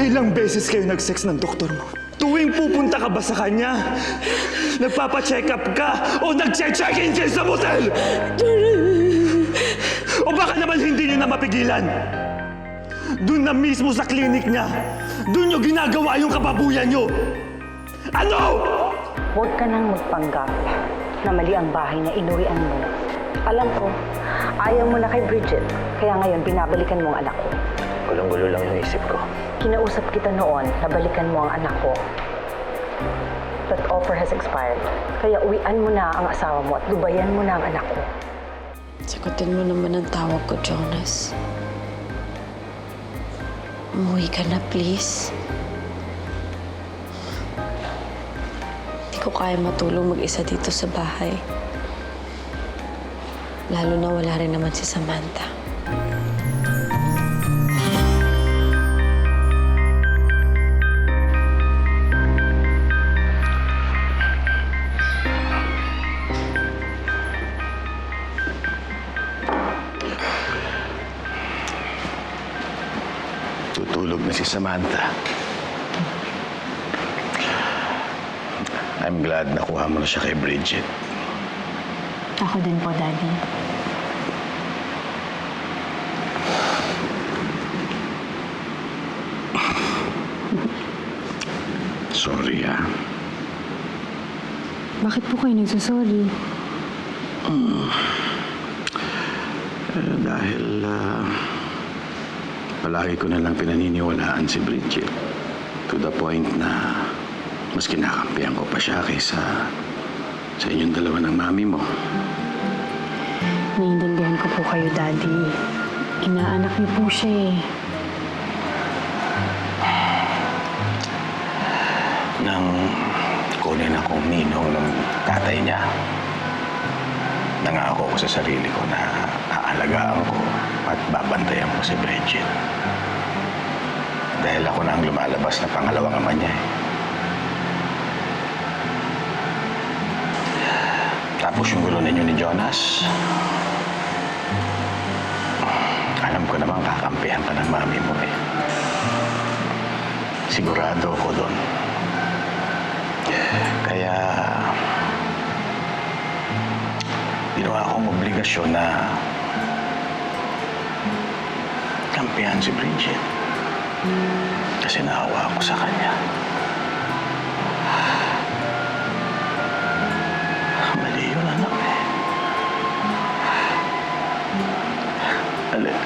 Ilang beses kayo nag-sex ng doktor mo? Tuwing pupunta ka ba sa kanya? Nagpapa-check up ka o nag-check-in kayo sa motel? O baka naman hindi niyo na mapigilan? Doon na mismo sa klinik niya, doon niyo ginagawa yung kababuyan niyo. Ano? Huwag ka nang magpanggap na mali ang bahay na inuwian mo. Alam ko, ayaw mo na kay Bridget, kaya ngayon binabalikan mo ang anak ko. Gulong-gulo lang yung isip ko. Kinausap kita noon na balikan mo ang anak ko. That offer has expired. Kaya uwian mo na ang asawa mo at lubayan mo na ang anak ko. Sagutin mo naman ang tawag ko, Jonas. Umuwi ka na, please. Hindi ko kaya matulong mag-isa dito sa bahay. Lalo na wala rin naman si Samantha. Tutulog na si Samantha. I'm glad nakuha mo na siya kay Bridget. Ako din po, Daddy. Sorry, ah. Bakit po kayo nagsasorry? Dahil palagi ko na lang pinaniniwalaan si Bridget. To the point na mas kinakampihan ko pa siya kaysa sa inyong dalawa ng mami mo. Naiintindihan ko po kayo, Daddy. Inaanak niyo po siya eh. Nang kunin akong ninong ng tatay niya, nangako ko sa sarili ko na aalagaan ko at babantayan ko si Bridget. Dahil ako na ang lumalabas na pangalawang ama niya eh. Tapos yung gulo ninyo ni Jonas, alam ko namang kakampihan pa ng mami mo eh. Sigurado ako doon. Kaya ginawa akong obligasyon na kampihan si Bridget. Kasi naawa ako sa kanya. Mali yun, anak eh. Alin?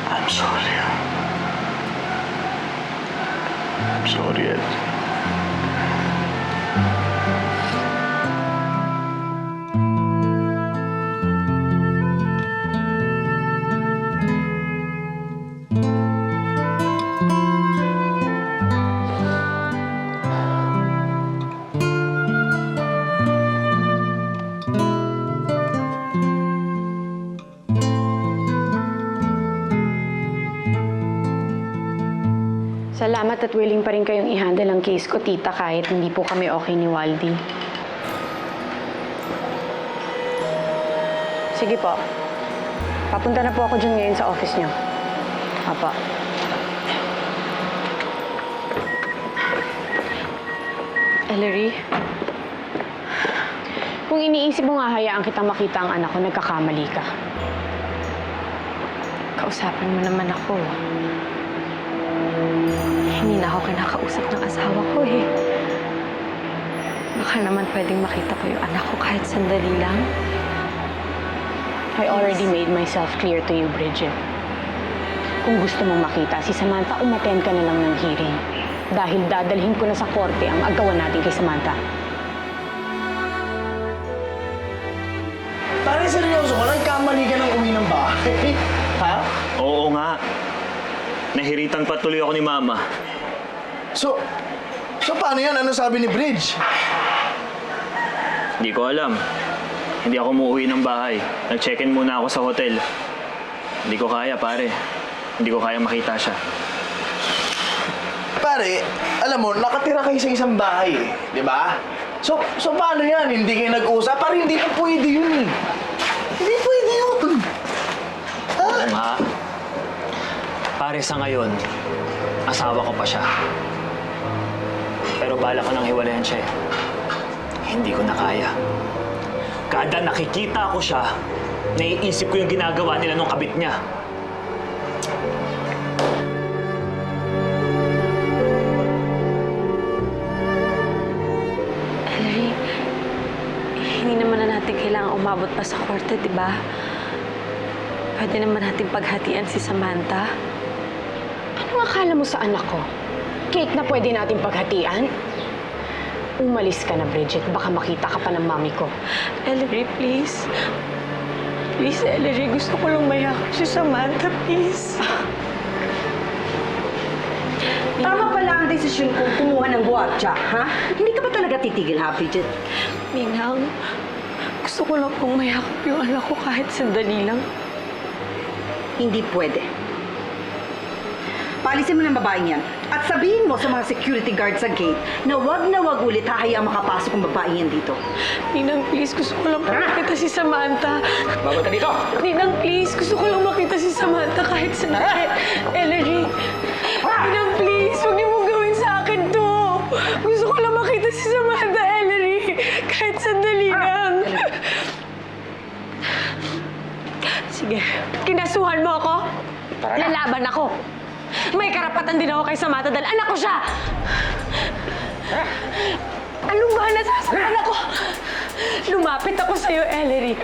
I'm sorry. I'm sorry, Ed. Salamat at willing pa rin kayong i-handle ang case ko, tita, kahit hindi po kami okay ni Waldy. Sige po. Papunta na po ako dyan ngayon sa office niyo. Apo. Ellery, kung iniisip mo nga hayaan kitang makita ang anak ko, nagkakamali ka. Kausapin mo naman ako. Hindi na ako kinakausap ng asawa ko eh. Baka naman pwedeng makita ko yung anak ko kahit sandali lang. I already made myself clear to you, Bridget. Kung gusto mong makita si Samantha, umattend ka na lang ng hearing. Dahil dadalhin ko na sa korte ang agawan natin kay Samantha. Pare, seryoso ka? Nagkamali ka ng uwi ng bahay? Ha? Oo nga. Nahiritan pa tuloy ako ni Mama. So paano yan? Ano sabi ni Bridge? Hindi ko alam. Hindi ako umuwi ng bahay. Nag-check-in muna ako sa hotel. Hindi ko kaya, pare. Hindi ko kaya makita siya. Pare, alam mo, nakatira kayo sa isang bahay eh. Di ba? So paano yan? Hindi kayo nag-usap? Pare, hindi po pwede yun eh. Hindi pwede yun. Ha? Oo nga. Pare, sa ngayon, asawa ko pa siya. Pero bala ko nang hiwalayan siya eh. Hindi ko na kaya. Kada nakikita ko siya, naiisip ko yung ginagawa nila nung kabit niya. Ellery, hindi naman na natin kailangan umabot pa sa korte, di ba? Pwede naman natin paghatian si Samantha. Anong akala mo sa anak ko? Cake na pwede natin paghatian? Umalis ka na, Bridget. Baka makita ka pa ng mami ko. Ellery, please. Please, Ellery, gusto ko lang mayakap si Samantha, please. Tama pala ang desisyon kong kumuha ng guwardya, ha? Hindi ka ba talaga titigil, ha, Bridget? Ninang, gusto ko lang pong mayakap yung anak ko kahit sandali lang. Hindi pwede. Paalisin mo ng babaeng yan at sabihin mo sa mga security guard sa gate na wag ulit hahayaang makapasok ang babaeng yan dito. Ninang, please, gusto ko lang pong makita si Samantha. Bago ka dito! Ninang, please, gusto ko lang makita si Samantha kahit sandali. Ellery, Ninang, please, huwag niyo mong gawin sa akin to. Gusto ko lang makita si Samantha, Ellery, kahit sandali lang. Sige, kinasuhan mo ako? Lalaban ako. May karapatan din ako kay Samantha dahil anak ko siya. Anong ba nasasaktan ako? Lumapit ako sa'yo, Ellery.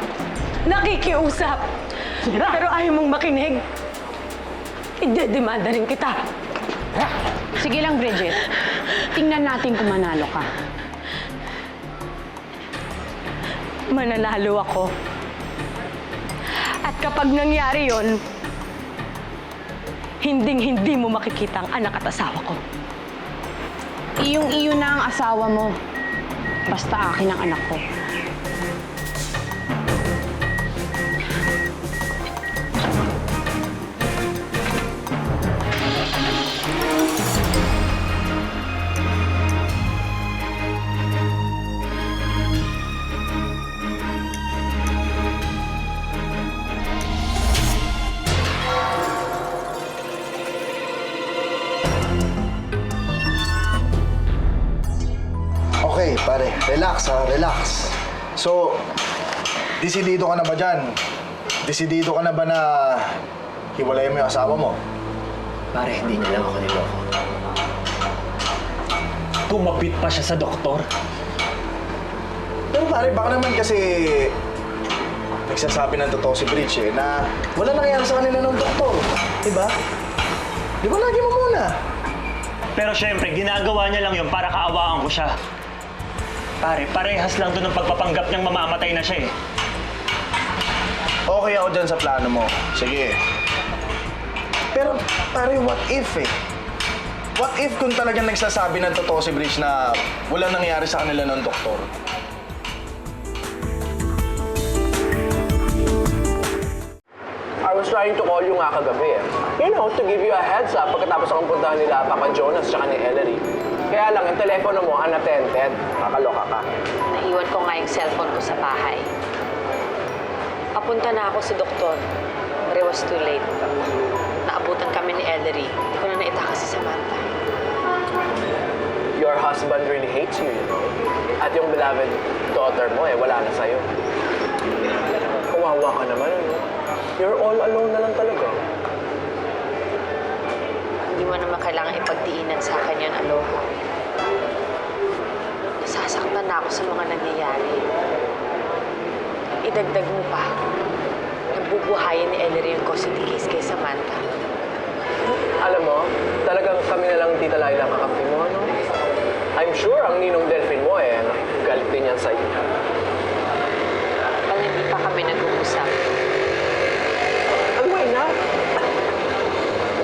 Nakikiusap. Pero ayaw mong makinig. Idedemanda rin kita. Sige lang, Bridget. Tingnan natin kung manalo ka. Mananalo ako. At kapag nangyari yon, hinding-hindi mo makikita ang anak at asawa ko. Iyong-iyo na ang asawa mo. Basta akin ang anak ko. Okay, pare. Relax, ha? Relax. So, desidido ka na ba dyan? Desidido ka na ba na hiwalayin mo yung asawa mo? Pare, hindi niya lang ako niloko. Tumapit pa siya sa doktor. Pero pare, baka naman kasi nagsasabi ng totoo si Bridge na wala nangyari sa kanila ng doktor. Diba? Di ba lagi mo muna? Pero syempre, ginagawa niya lang yun para kaawaan ko siya. Pare, parehas lang doon ang pagpapanggap niyang mamamatay na siya eh. Okay ako dyan sa plano mo. Sige. Pero pare, what if eh? What if kung talagang nagsasabi ng totoo si Bridge na walang nangyari sa kanila ng doktor? I was trying to call you nga kagabi eh. You know, to give you a heads up pagkatapos akong puntahan nila Papa Jonas tsaka ni Ellery. Kaya lang, yung telepono mo unattended. Makaloka ka. Naiwan ko nga yung cellphone ko sa bahay. Papunta na ako sa doktor. But it was too late. Naabutan kami ni Ellery. Hindi ko na naitaka si Samantha. Your husband really hates you, you know. At yung beloved daughter mo eh, wala na sa'yo. Kawawa ka naman, ano? You're all alone na lang talaga. Hindi mo naman kailangan ipagdiinan sa akin yun, Aloha. Nasasaktan na ako sa mga nangyayari. Idagdag mo pa. Nabubuhayan ni Ellery yung custody case kay Samantha. Alam mo, talagang kami na lang Tita Laila ang kakampi mo, ano? I'm sure ang ninong Delphine mo eh, galit din yan sa'yo. Kapag hindi pa kami nag-uusap, Why not?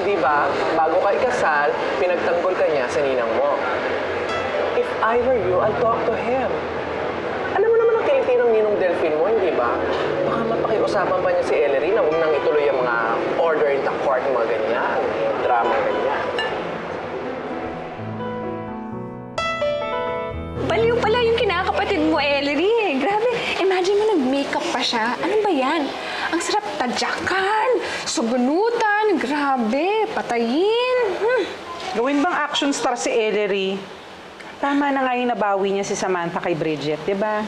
Di ba, bago ka ikasal, pinagtanggol ka niya sa ninang mo. If I were you, I'll talk to him. Alam mo naman ang kiliti ng ninong Delphine mo, hindi ba? Baka mapakiusapan pa niya si Ellery na huwag nang ituloy ang mga order in the court, mga ganyan, drama ganyan. baliw pala yung kinakapatid mo, Ellery. Grabe, imagine mo nag-makeup pa siya. Ano ba yan? Ang sarap tadyakan, sugunutan, naman, grabe. Patayin. Gawin bang action star si Ellery? Tama na nga yung nabawi niya si Samantha kay Bridget, di ba?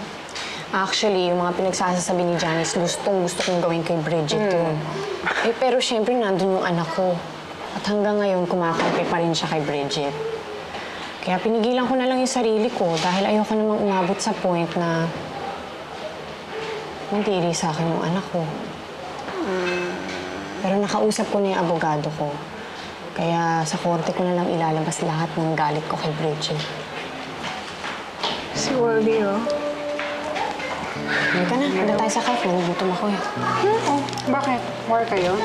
Actually, yung mga pinagsasasabi ni Janice, gusto kong gawin kay Bridget yun. Eh, pero syempre, nandun yung anak ko. At hanggang ngayon, kumakampi pa rin siya kay Bridget. Kaya pinigilan ko na lang yung sarili ko dahil ayoko namang umabot sa point na mandiri sa akin yung anak ko. Pero nakausap ko na yung abogado ko. Kaya sa korte ko na lang ilalabas lahat ng galit ko kay Bridget. Si Waldy, oh. Halika na, handa tayo sa cafe. Nagutom ako eh. Oh, bakit? War kayo?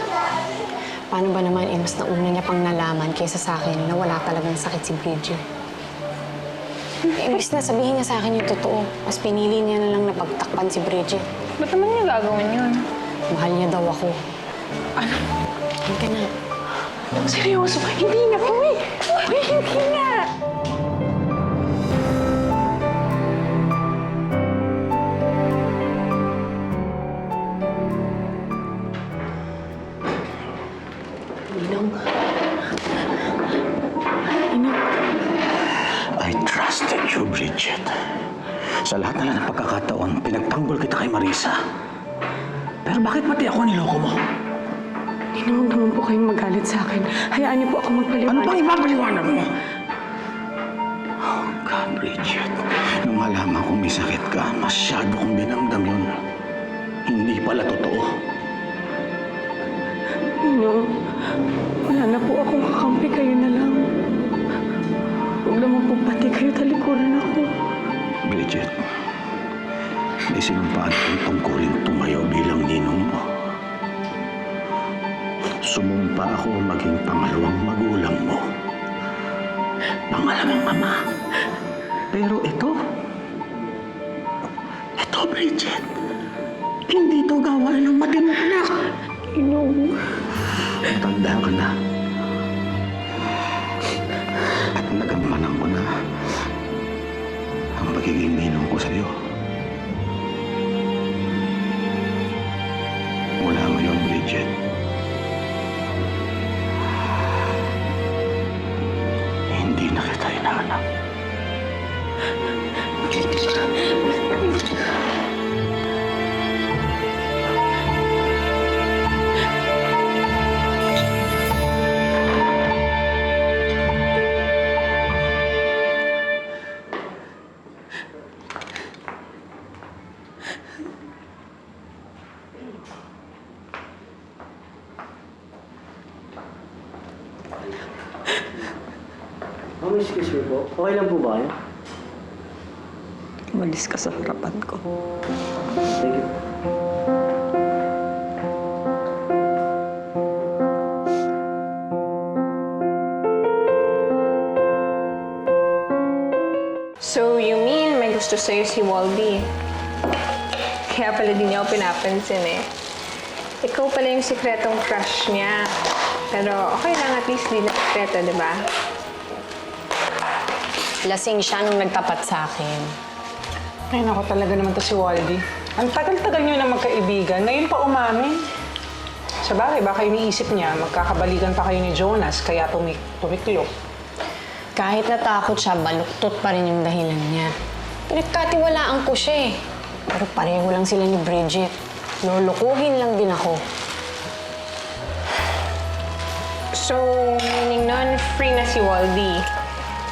Paano ba naman mas nauna niya pang nalaman kaysa sa akin na wala talagang sakit si Bridget? Imbis na sabihin niya sa akin yung totoo, mas pinili niya na lang na pagtakpan si Bridget. Ba't naman niya gagawin yun? Mahal niya daw ako. Ano? Halika na. Seryoso? Hindi na po eh. Uy, hindi na. I trusted you, Bridget. Sa lahat na lang ng pagkakataon, pinagtanggol kita kay Marisa. Pero bakit pati ako niloko mo? Hindi naman po kayong magalit sa akin. Hayaan niyo po ako magpaliwanag. Ano pang ibabaliwanag mo? Oh, God, Bridget. Nung malaman kong may sakit ka, masyado kong dinamdam yun. Hindi pala totoo. Ninong, wala na po akong kakampi. Kayo na lang. Huwag naman po pati kayo talikuran ako. Bridget, may sinumpaan kong tungkulin tumayo bilang ninong mo. Sumumpa ako maging pangalawang magulang mo. Pangalawang ama. Pero ito, Bridget, hindi ito gawain ng matinong anak. Ninong. Matanda ka na. At nagampanan ko na ang pagiging ninong ko sa'yo. Mula ngayon, Bridget, hindi na kita inaanak. Ma'am, excuse me po. Okay lang po ba kayo? Umalis ka sa harapan ko. Thank you. So, you mean may gusto sa'yo si Waldy? Kaya pala di niya ako pinapansin eh. Ikaw pala yung sikretong crush niya. Pero okay lang, at least di na sikreto, di ba? Lasing siya nung nagtapat sa akin. Ay, naku, talaga naman to si Waldy. Ang tagal-tagal niyo na magkaibigan, ngayon pa umamin. Sa bagay, baka iniisip niya, magkakabalikan pa kayo ni Jonas, kaya tumiklop. Kahit natakot siya, baluktot pa rin yung dahilan niya. Pinagkatiwalaan ko siya eh. Pero pareho lang sila ni Bridget. Lulukuhin lang din ako. So, meaning nun, free na si Waldy.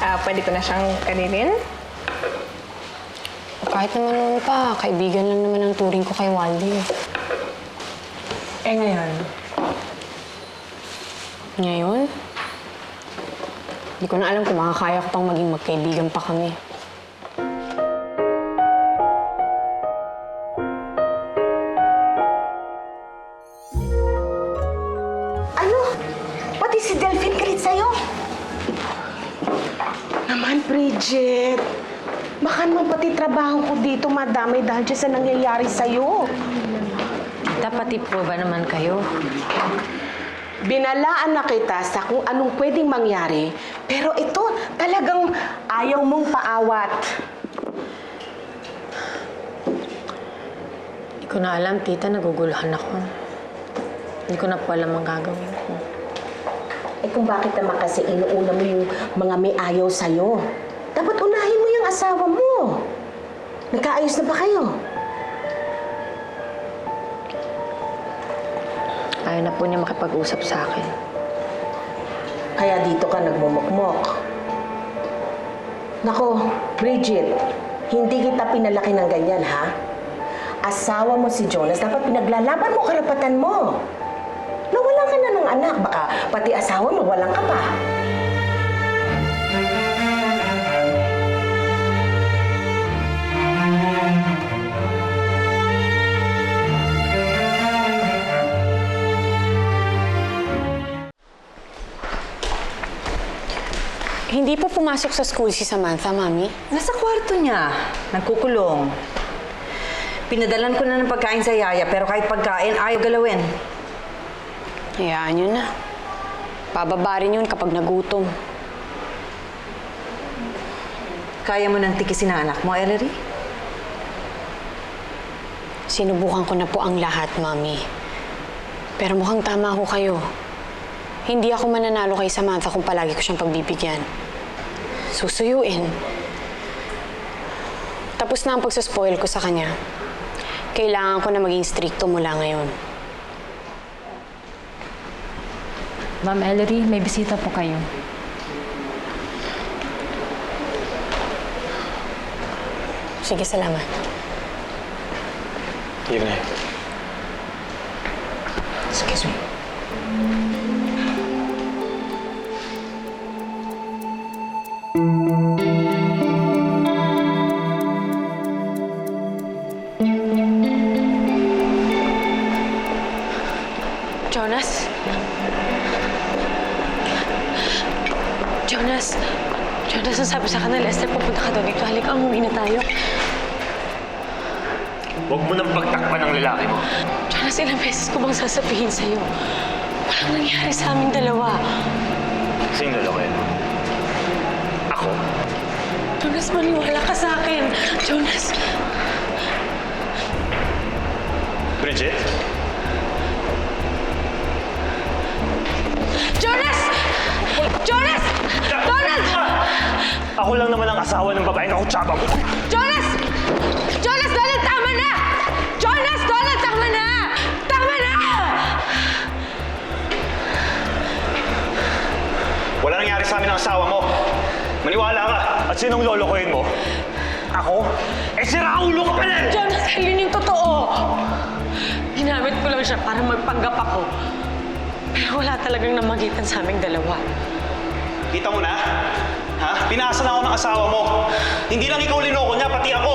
Pwede ko na siyang karirin? O kahit naman noon pa, kaibigan lang naman ang turing ko kay Waldy. Eh ngayon, Ngayon, hindi ko na alam kung makakaya ko pang maging magkaibigan pa kami. Ano? Pati si Delphine galit sa'yo? Naman, Bridget. Baka naman pati trabaho ko dito madamay dahil dyan sa nangyayari sa'yo. Dapat po ba naman kayo? Binalaan na kita sa kung anong pwedeng mangyari, pero ito talagang ayaw mong paawat. Hindi ko na alam, tita. Naguguluhan ako. Hindi ko na po alam ang gagawin ko. kung bakit naman kasi inuuna mo yung mga may ayaw sa'yo. Dapat unahin mo yung asawa mo. Nagkaayos na ba kayo? Ayaw na po niya makipag-usap sa akin. Kaya dito ka nagmumukmok. Nako, Bridget, hindi kita pinalaki ng ganyan, ha? Asawa mo si Jonas, dapat pinaglalaban mo karapatan mo. Nawalan ka na ng anak, baka pati asawa mo, walang ka pa. Hindi po pumasok sa school si Samantha, Mami. Nasa kwarto niya. Nagkukulong. Pinadalan ko na ng pagkain sa yaya, pero kahit pagkain, ayaw galawin. Hayaan yun na. Bababa rin yun kapag nagutom. Kaya mo nang tikisin ang anak mo, Ellery? Sinubukan ko na po ang lahat, Mami. Pero mukhang tama ho kayo. Hindi ako mananalo kay Samantha kung palagi ko siyang pagbibigyan. Susuyuin. Tapos na ang pagsaspoil ko sa kanya. Kailangan ko na maging stricto mula ngayon. Ma'am Ellery, may bisita po kayo. Sige, salamat. Evening. Excuse me. Jonas? Jonas? Jonas, ang sabi sa akin na Lester, pupunta ka daw dito. Halika, umuwi na tayo. Huwag mo nang pagtakpan ng lalaki mo. Jonas, ilang beses ko bang sasabihin sa'yo? Walang nangyari sa aming dalawa. Sino lalaki mo? Ako? Jonas, maniwala ka sa akin. Jonas! Bridget? Jonas! Jonas! Donald! Ako lang naman ang asawa ng babaeng kakutsaba mo. Jonas! Jonas, Donald, tama na! Jonas, Donald, tama na! Tama na! Wala nangyari sa amin ang asawa mo. Maniwala ka. At sinong lolokohin mo? Ako? Eh, siraulo ka pala! Jonas, yun yung totoo. Ginamit ko lang siya para magpanggap ako. Pero wala talagang namagitan sa aming dalawa. Kita mo na? Ha? Pinasa na ako ng asawa mo. Hindi lang ikaw linoko niya, pati ako.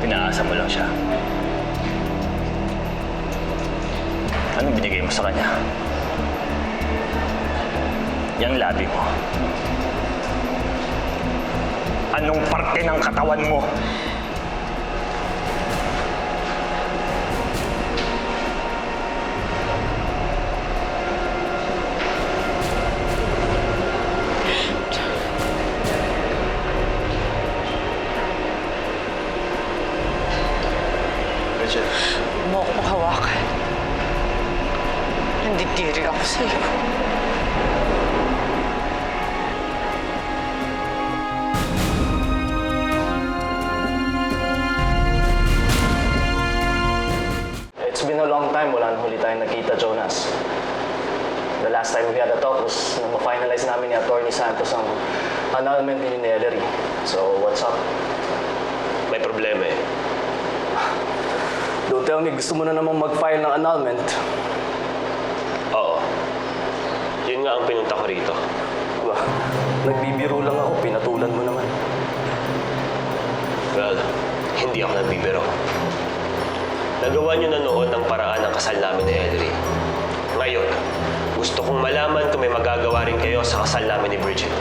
Pinaasa mo lang siya. Anong binigay mo sa kanya? Yang labi mo. Anong parte ng katawan mo? Bridget. Huwag mo ako hawakan. Nanditiri ako sa'yo. It's been a long time mula nung huli tayong nakita, Jonas. The last time we had a talk was nung ma-finalize namin ni Atty. Santos ang annulment ni Ellery. So, what's up? May problema eh. Don't tell me, gusto mo na namang mag-file ng annulment. Oo. Yun nga ang pinunta ko rito. Ba, nagbibiro lang ako, pinatulan mo naman. Well, hindi ako nagbibiro. Nagawa niyo na noon ang paraan ng kasal namin ni Ellery. Ngayon, gusto kong malaman kung may magagawa rin kayo sa kasal namin ni Bridget.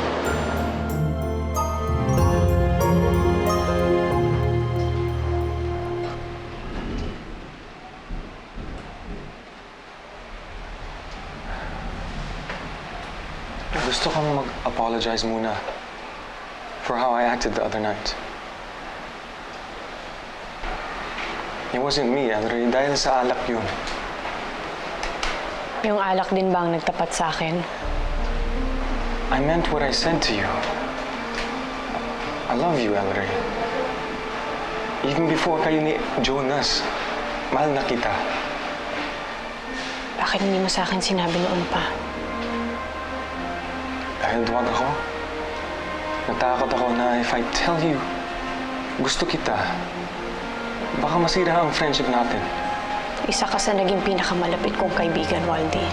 Gusto kong mag-apologize muna for how I acted the other night. It wasn't me, Ellery. Dahil sa alak yun. Yung alak din ba ang nagtapat sa akin? I meant what I said to you. I love you, Ellery. Even before kayo ni Jonas, mahal na kita. Bakit hindi mo sa akin sinabi noon pa? Dahil duwag ako. Natakot ako na if I tell you, gusto kita, baka masira ang friendship natin. Isa ka sa naging pinakamalapit kong kaibigan, Waldy.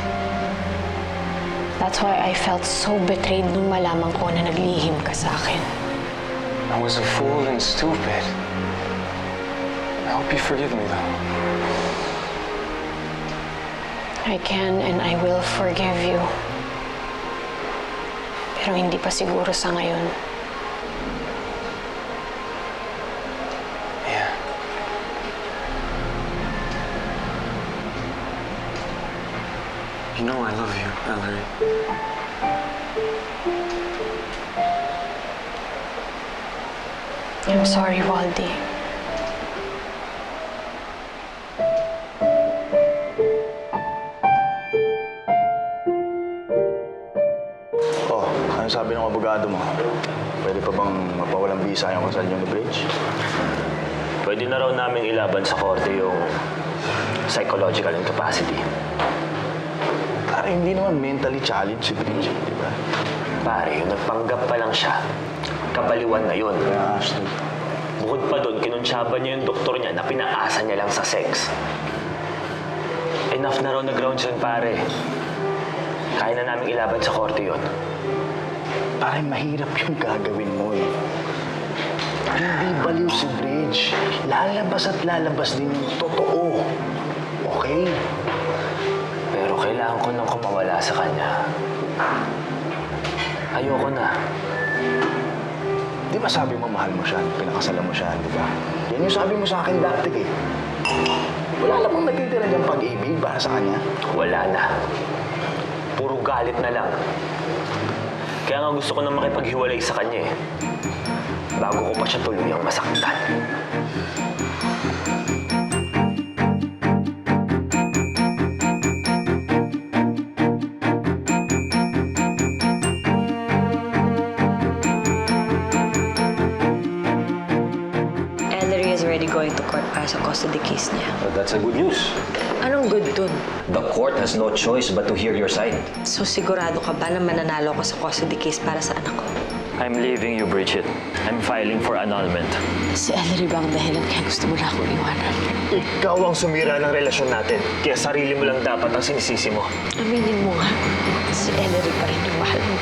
That's why I felt so betrayed nung malaman ko na naglihim ka sa akin. I was a fool and stupid. I hope you forgive me, though. I can and I will forgive you. Pero hindi pa siguro sa ngayon. Yeah. You know I love you, Ellery. I'm sorry, Waldy. Oh, ano sabi ng abogado mo? Pwede pa bang mapawalang bisa yung kasal niyo ni Bridge? Pwede na raw namin ilaban sa korte yung psychological incapacity. Pare, hindi naman mentally challenged si Bridge, di ba? Pare, yung nagpanggap pa lang siya, kabaliwan na yun. Kaya, Ashley. Bukod pa doon, kinunsyaban niya yung doktor niya na pinaasa niya lang sa sex. Enough na raw na grounds yun, pare. Kaya na namin ilaban sa korte yun. Pare, mahirap yung gagawin mo eh. Hindi baliw si Bridge. Lalabas at lalabas din yung totoo. Okay? Pero kailangan ko nang kumawala sa kanya. Ayoko na. Di ba sabi mo mahal mo siya, pinakasalan mo siya, di ba? Yan yung sabi mo sa akin dati eh. Wala namang nagtitira diyang pag-ibig para sa kanya. Wala na. Puro galit na lang. Kaya nga gusto ko na makipaghiwalay sa kanya eh. Bago ko pa siya tuluyang masaktan. Ellery is already going to court para sa custody case niya. But that's a good news. Anong good dun? The court has no choice but to hear your side. So sigurado ka ba na mananalo ka sa custody case para sa anak ko? I'm leaving you, Bridget. I'm filing for annulment. Si Ellery ba ang dahilan kaya gusto mo na akong iwanan? Ikaw ang sumira ng relasyon natin. Kaya sarili mo lang dapat ang sinisisi mo. Aminin mo nga, si Ellery pa rin yung mahal mo.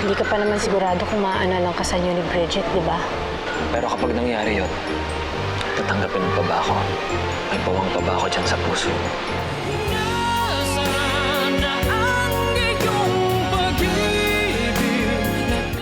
Hindi ka pa naman sigurado kung maaanan lang kasal niyo ni Bridget, di ba? Pero kapag nangyari yun, tatanggapin mo pa ba ako? May pawang pa ba ako dyan sa puso?